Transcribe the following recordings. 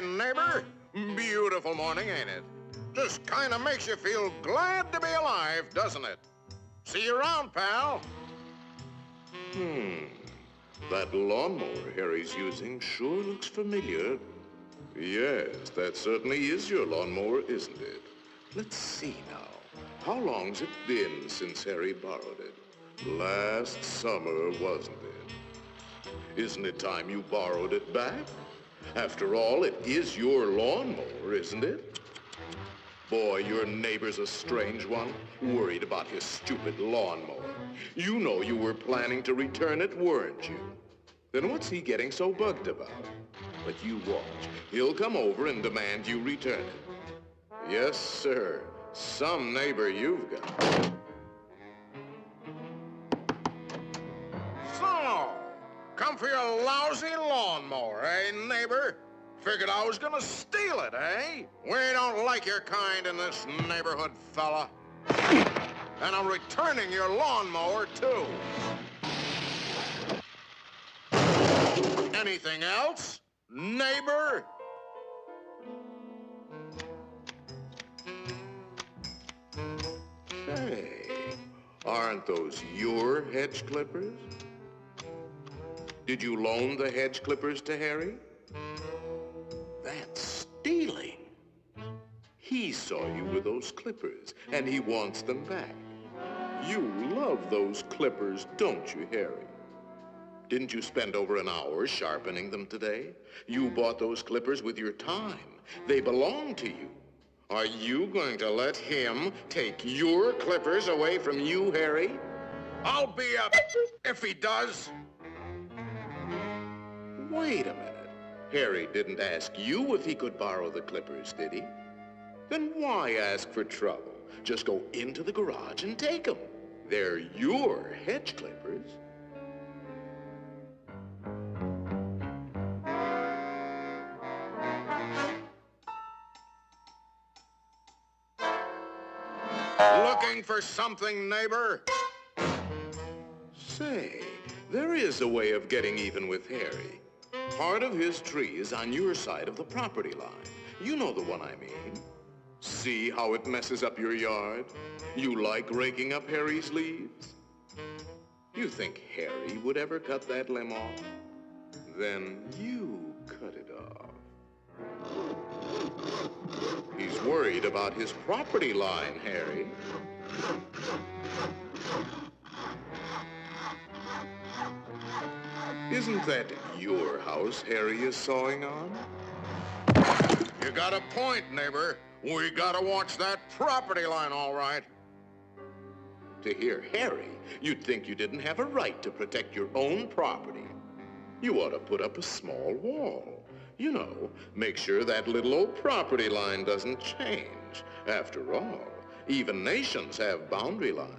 neighbor. Beautiful morning, ain't it? Just kind of makes you feel glad to be alive, doesn't it? See you around, pal. That lawnmower Harry's using sure looks familiar. Yes, that certainly is your lawnmower, isn't it? Let's see now. How long's it been since Harry borrowed it? Last summer, wasn't it? Isn't it time you borrowed it back? After all, it is your lawnmower, isn't it? Boy, your neighbor's a strange one, worried about his stupid lawnmower. You know you were planning to return it, weren't you? Then what's he getting so bugged about? But you watch. He'll come over and demand you return it. Yes, sir. Some neighbor you've got. So, come for your lousy lawnmower, eh, neighbor? Figured I was gonna steal it, eh? We don't like your kind in this neighborhood, fella. And I'm returning your lawnmower, too. Anything else, neighbor? Say, aren't those your hedge clippers? Did you loan the hedge clippers to Harry? That's stealing. He saw you with those clippers, and he wants them back. You love those clippers, don't you, Harry? Didn't you spend over an hour sharpening them today? You bought those clippers with your time. They belong to you. Are you going to let him take your clippers away from you, Harry? I'll be up if he does. Wait a minute. Harry didn't ask you if he could borrow the clippers, did he? Then why ask for trouble? Just go into the garage and take them. They're your hedge clippers. Looking for something, neighbor? Say, there is a way of getting even with Harry. Part of his tree is on your side of the property line. You know the one I mean. See how it messes up your yard? You like raking up Harry's leaves? You think Harry would ever cut that limb off? Then you cut it off. He's worried about his property line, Harry. Isn't that your house Harry is sawing on? You got a point, neighbor. We gotta watch that property line, all right. To hear Harry, you'd think you didn't have a right to protect your own property. You ought to put up a small wall. You know, make sure that little old property line doesn't change. After all, even nations have boundary lines.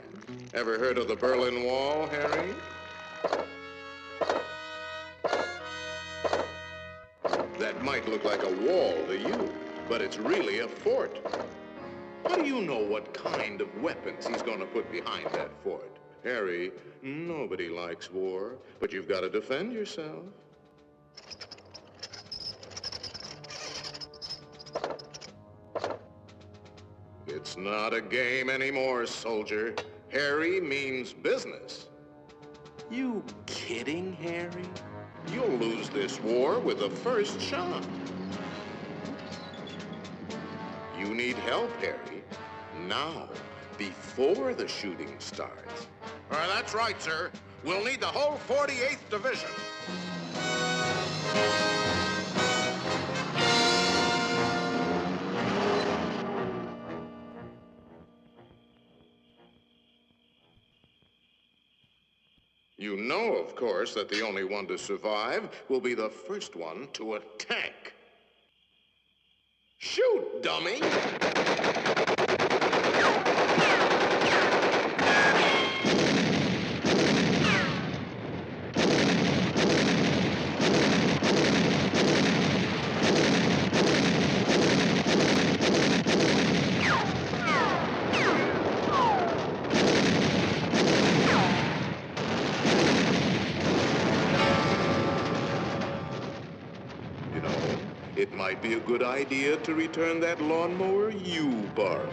Ever heard of the Berlin Wall, Harry? That might look like a wall to you, but it's really a fort. How do you know what kind of weapons he's going to put behind that fort? Harry, nobody likes war, but you've got to defend yourself. It's not a game anymore, soldier. Harry means business. You kidding, Harry? You'll lose this war with the first shot. You need help, Harry. Now, before the shooting starts. That's right, sir. We'll need the whole 48th Division. You know, of course, that the only one to survive will be the first one to attack. Shoot, dummy! it might be a good idea to return that lawnmower you borrowed.